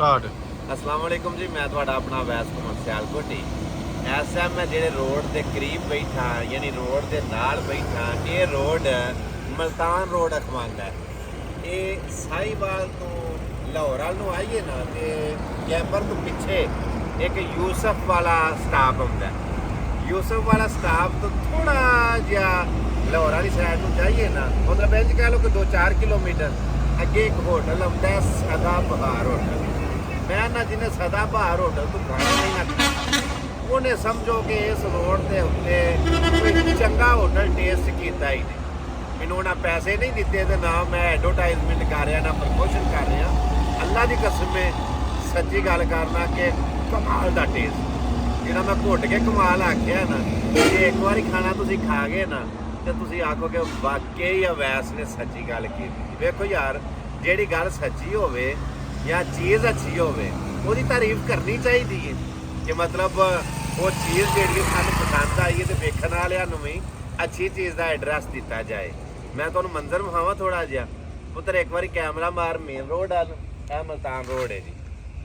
अस्सलाम वालेकुम जी, मैं थोड़ा अपना वैस कुमार सियालकोटी। इस टाइम मैं जेडे रोड के करीब बैठा यानी रोड के नाल बैठा। ये रोड मुल्तान रोड अखवांदा है। ये साहिवाल तो लाहौर वाल आइए ना तो कैंपर तो पिछे एक यूसफ वाला स्टाप आता है। यूसफ वाला स्टाप तो थोड़ा जहा लाहौर वाली साइड में जाइए ना, मतलब इंज कह लो कि 2-4 किलोमीटर अगे एक होटल आता है, सदा बहार होटल। मैं ना जिन्हें सदा बहार होटल तो खाना नहीं ना खाया, उन्हें समझो कि इस रोड के उत्ते कोई चंगा होटल टेस्ट किया ही नहीं। मैंने उन्हें पैसे नहीं दिते तो ना मैं एडवरटाइजमेंट कर रहा ना प्रमोशन कर रहा। अल्लाह की कसम सच्ची गल करना कि कमाल का टेस्ट जिन्हें मैं घुट के कमाल आख्या ना, जे एक बार खाना तुम खा गए ना तो तुम आखोगे वाकई अवैस ने सच्ची गल की। देखो यार, जी गल सच्ची होवे या चीज़ अच्छी होवे उसकी तारीफ करनी चाहिए है कि मतलब वो चीज़ जी सानू पसंद आई है तो वेखण वालियां भी अच्छी चीज़ का एड्रैस दिता जाए। मैं तुहानू मंजर विखावां थोड़ा जिहा पुत्र, एक बार कैमरा मार मेन रोड वाल, यह मुल्तान रोड है जी।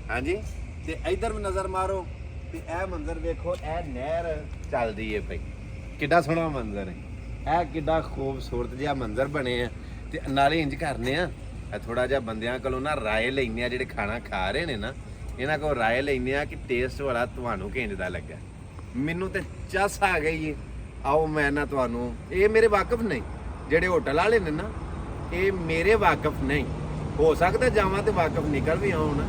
हाँ जी, तो इधर भी नज़र मारो तो यह मंजर वेखो, यह नहर चलती है पई, किड्डा सोहना मंजर है। यह किड्डा खूबसूरत जिहा मंजर बने हैं। तो नाले इंज करने थोड़ा जिहा बंदियां कोलों ना राय लैने आ, जिहड़े खाना खा रहे हैं ना, इन्हां कोल राय लैने आ कि टेस्ट वाला तुहानू किंज दा लग्गा। मैनू तो चस आ गई है। आओ मैं ना तुहानू, ये मेरे वाकफ नहीं, जिहड़े होटल वाले ने ना, ये मेरे वाकफ नहीं। हो सकता जावां तो वाकफ निकल भी आउण,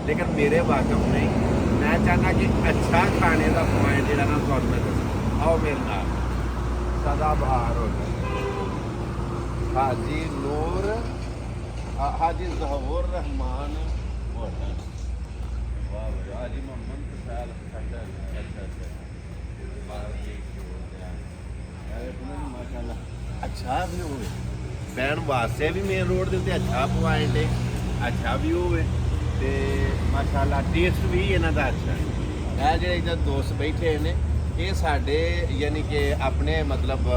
लेकिन मेरे वाकफ नहीं। मैं चाहना कि अच्छा खाने का पॉइंट जिहड़ा ना तुहानू मैं दस्सां। आओ मेरे नाल, सदा बहार होटल, हाजी नूर हाजी जहूर रहमान होटल। वाह वाह, हाजी मोहम्मद खुशाल खंडर। माशाल्लाह अच्छा व्यू है, बैन वास्ते भी मेन रोड के उत्ते अच्छा पॉइंट है, अच्छा व्यू है ते माशाल्लाह टेस्ट भी इन्हां दा अच्छा है। ये जेडे इधर दोस्त बैठे ने ये साडे यानी कि अपने मतलब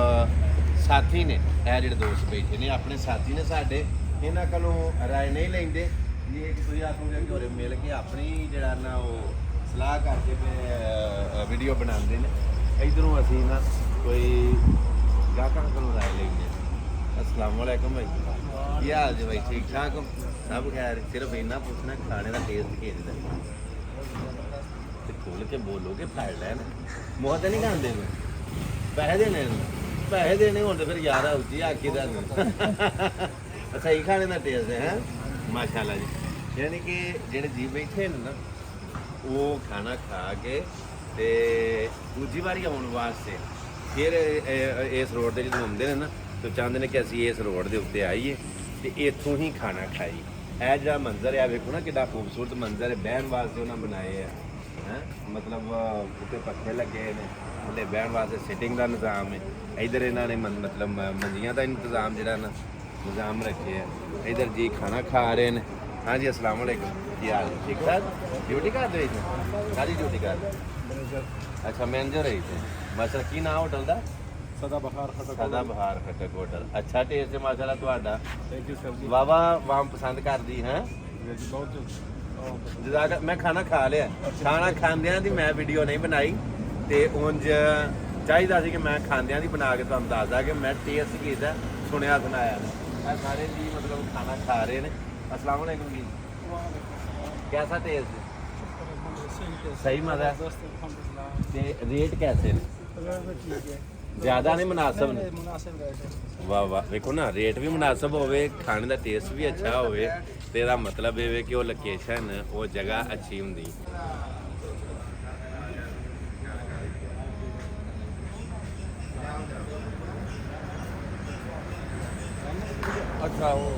साथी ने, यह जेडे दोस्त बैठे ने अपने साथी ने साडे, इन्हां कोलों राय नहीं लेंदे। ये कि तुसीं आखोगे कि होरे मिल के अपनी जिहड़ा ना वो सलाह करके ते वीडियो बनाते हैं। इधरों असीं ना कोई गाहकां कोलों राय लेंदे। अस्सलाम वालेकुम भाई, की हाल जी भाई? ठीक ठाक हो? सब खैर? सिर्फ इन्ना पूछना खाने का टेस्ट किस दा? खोल के बोलोगे फाड़ लैन, मुँह तो नहीं खाते पैसे देने, पैसे देने हो तो फिर यार उची आखी दस सही खाने का टेस्ट है माशाल्लाह जी। यानी कि जेडे जी बैठे हैं ना वो खाना खा के ते दूजी बारी आने वास्ते फिर इस रोड से जो आते हैं ना तो चाहते हैं कि असी इस रोड के उत्ते आइए तो इतों ही खाना खाइए। यह जो मंजर है वेखो ना, कितना खूबसूरत मंजर है, बहन वास्ते उन्होंने बनाए हैं। मतलब उत्ते पक्खे लगे ने, उत्ते बहन वास्ते सिटिंग का निज़ाम है। इधर इन्होंने मतलब मंजियां का इंतजाम जो ना निज़ाम रखे है। इधर जी खाना खा रहे हैं। हाँ जी, अस्सलाम वालेकुम, की हाल? ठीक ठाक? ड्यूटी कर रहे थे? सारी ड्यूटी कर? अच्छा, मैनेजर रही थे। माशा की नाम होटल का? सदा बहार खटक होटल। अच्छा टेस्ट है माशाल्लाह तुहाडा। थैंक यू सर जी। वाह वाह, वाम पसंद कर दी हैं जदाक। मैं खाना खा लिया, खाना खांदियां दी मैं वीडियो नहीं बनाई तो उंज चाहिए सी कि मैं खांदियां दी बना के तुहानू दसदा कि मैं टेस्ट कीता सुनिया सुनाया। सारे जी मतलब खाना खा रहे हैं। अस्सलाम वालेकुम जी, कैसा टेस्ट? सही मजा है। रेट कैसे ने? ज़्यादा नहीं, मुनासिब ने? वाह वाह, देखो ना रेट भी मुनासिब होवे, खाने का टेस्ट भी अच्छा होवे, तो इसका मतलब ये कि वो लोकेशन वो जगह अच्छी होंगी। अच्छा वो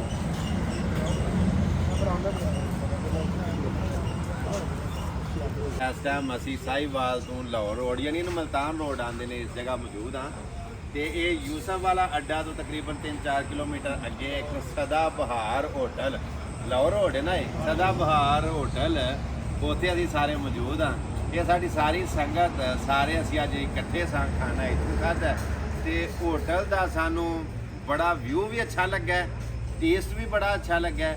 इस टाइम असी साहिवाल तो लाहौर रोड यानी मुल्तान रोड आते हैं, इस जगह मौजूद हाँ। तो ये यूसफ वाला अड्डा तो तकरीबन 3-4 किलोमीटर अगे एक सदा बहार होटल, लाहौर रोड है ना, सदा बहार होटल, उत्थे असी सारे मौजूद हाँ। ये साडी सारी संगत सारे असी अज इकट्ठे सा खाना इत्थे खाधा तो होटल का सानू बड़ा व्यू भी अच्छा लगा, टेस्ट भी बड़ा अच्छा लगा।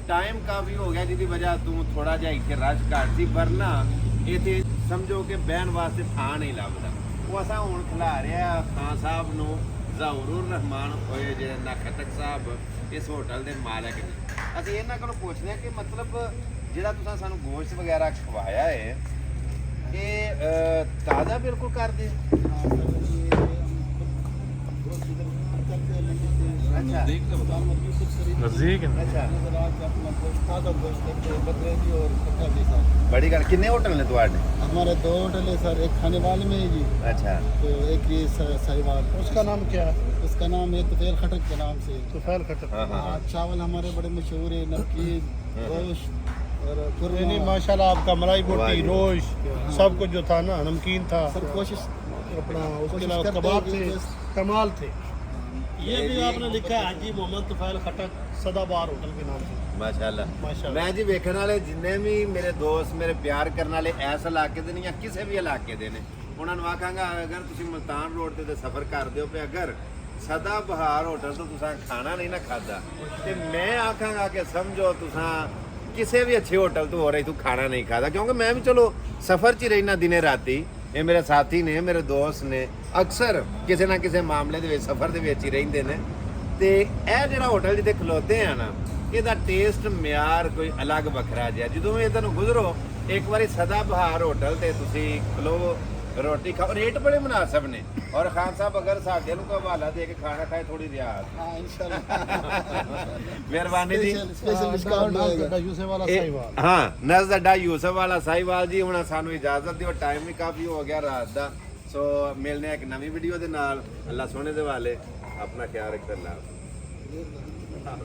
ਟਾਈਮ ਕਾਫੀ ਹੋ ਗਿਆ ਜਿਹਦੀ ਵਜ੍ਹਾ ਤੋਂ ਥੋੜਾ ਜਿਹਾ ਇੱਥੇ ਰਸ਼ ਘੱਟ ਸੀ, ਵਰਨਾ ਇੱਥੇ ਸਮਝੋ ਕਿ ਬਹਿਣ ਵਾਸਤੇ ਥਾਂ ਨਹੀਂ ਲੱਭਦਾ। ਉਹ ਅਸਾਂ ਹੁਣ ਖਿਲਾ ਰਿਹਾ ਖਾਨ ਸਾਹਿਬ ਨੂੰ, ਜ਼ਹੂਰੁਰ ਰਹਿਮਾਨ ਹੋਏ ਜਿਹੜੇ ਨਖਤਕ ਸਾਹਿਬ ਇਸ ਹੋਟਲ ਦੇ ਮਾਲਕ ਨੇ। ਅਸੀਂ ਇਹਨਾਂ ਕੋਲੋਂ ਪੁੱਛਦੇ ਹਾਂ ਕਿ ਮਤਲਬ ਜਿਹੜਾ ਤੁਸੀਂ ਸਾਨੂੰ ਗੋਸ਼ਤ ਵਗੈਰਾ ਖਵਾਇਆ ਹੈ ਇਹ ਤਾਜ਼ਾ ਬਿਲਕੁਲ ਕਰਦੇ? अच्छा नजदीक है। अच्छा ताज़ा गोश्त करते हैं, बकरे की और कट्टा के साथ। बड़ी गल कितने होटल ने तुम्हारे? हमारे 2 होटल है सर, एक खाने वाले में है जी, अच्छा तो एक ये साहिवाल। उसका नाम क्या है? उसका नाम है तुफैल खटक के नाम से। तुफैल खटक। हाँ हाँ हाँ। चावल हमारे बड़े मशहूर है, नमकीन, गोश्त और नहीं कुरमा। माशाल्लाह आपका मलाई वाह बोटी जी। रोश सब कुछ जो था ना, नमकीन था सर कोशिश अपना, उसके कोशिश अलावा करते कबाब हैं कि थे, बस- कमाल थे। ये ये भी जी- आपने लिखा है हाजी मोहम्मद तुफैल खटक सदाबहार होटल के नाम से। माशाल्लाह। माशाल्लाह। मैं जी वेखण वाले जिन्ने भी मेरे दोस्त मेरे प्यार करने वाले इस इलाके ਦੇ ਨੇ ਜਾਂ ਕਿਸੇ ਵੀ ਇਲਾਕੇ ਦੇ ਨੇ ਉਹਨਾਂ ਨੂੰ ਆਖਾਂਗਾ ਅਗਰ ਤੁਸੀਂ ਮਲਤਾਨ ਰੋਡ ਤੇ ਸਫ਼ਰ ਕਰਦੇ ਹੋ ਤੇ ਅਗਰ ਸਦਾ ਬਹਾਰ ਹੋਟਲ ਤੋਂ ਤੁਸੀਂ ਖਾਣਾ ਨਹੀਂ ਨਾ ਖਾਦਾ ਤੇ ਮੈਂ ਆਖਾਂਗਾ ਕਿ ਸਮਝੋ ਤੁਸੀਂ ਕਿਸੇ ਵੀ ਅੱਛੇ ਹੋਟਲ ਤੋਂ ਹੋ ਰਹੀ ਤੂੰ ਖਾਣਾ ਨਹੀਂ ਖਾਦਾ, ਕਿਉਂਕਿ ਮੈਂ ਵੀ ਚਲੋ ਸਫ਼ਰ 'ਚ ਹੀ ਰਹਿਣਾ ਦਿਨੇ ਰਾਤੀ। ਇਹ ਮੇਰੇ ਸਾਥੀ ਨੇ, ਮੇਰੇ ਦੋਸਤ ਨੇ, ਅਕਸਰ ਕਿਸੇ ਨਾ ਕਿਸੇ ਮਾਮਲੇ ਦੇ ਵਿੱਚ ਸਫ਼ਰ ਦੇ ਵਿੱਚ ਹੀ ਰਹਿੰਦੇ ਨੇ। ਤੇ ਇਹ ਜਿਹੜਾ ਹੋਟਲ ਜਿੱਥੇ ਖਲੋਤੇ ਆ ਨਾ, ਇਹਦਾ ਟੇਸਟ ਮਿਆਰ ਕੋਈ ਅਲੱਗ ਵੱਖਰਾ ਜਿਹਾ। ਜਦੋਂ ਵੀ ਇੱਧਰ ਨੂੰ ਗੁਜ਼ਰੋ ਇੱਕ ਵਾਰੀ ਸਦਾ ਬਹਾਰ ਹੋਟਲ ਤੇ ਤੁਸੀਂ ਖਲੋ, ਰੋਟੀ ਖਾਓ, ਰੇਟ ਬੜੇ ਮੁਨਾਸਬ ਨੇ। ਔਰ ਖਾਨ ਸਾਹਿਬ ਅਗਰ ਸਾਡੇ ਨੂੰ ਕੋਈ ਹਵਾਲਾ ਦੇ ਕੇ ਖਾਣਾ ਖਾਏ ਥੋੜੀ ਰਿਆਤ। हाँ इंशाल्लाह। ਮਿਹਰਬਾਨੀ ਜੀ। स्पेशल डिस्काउंट रहेगा। यूसुफ वाला ਇਹ- साहिवाल। ਹਾਂ ਨਜ਼ਰ ਅੱਡਾ ਯੂਸਫ ਵਾਲਾ ਸਾਹੀਵਾਲ ਜੀ। ਹੁਣ ਸਾਨੂੰ ਇਜਾਜ਼ਤ ਦਿਓ, ਟਾਈਮ ਵੀ ਕਾਫੀ ਹੋ ਗਿਆ ਰਾਤ ਦਾ। ਸੋ ਮਿਲਨੇ ਆ ਇੱਕ ਨਵੀਂ ਵੀਡੀਓ ਦੇ ਨਾਲ। ਅੱਲਾ ਸੋਹਣੇ ਦੇ ਵਾਲੇ, ਆਪਣਾ ਖਿਆਲ ਰੱਖਦਾ। ਅੱਲਾ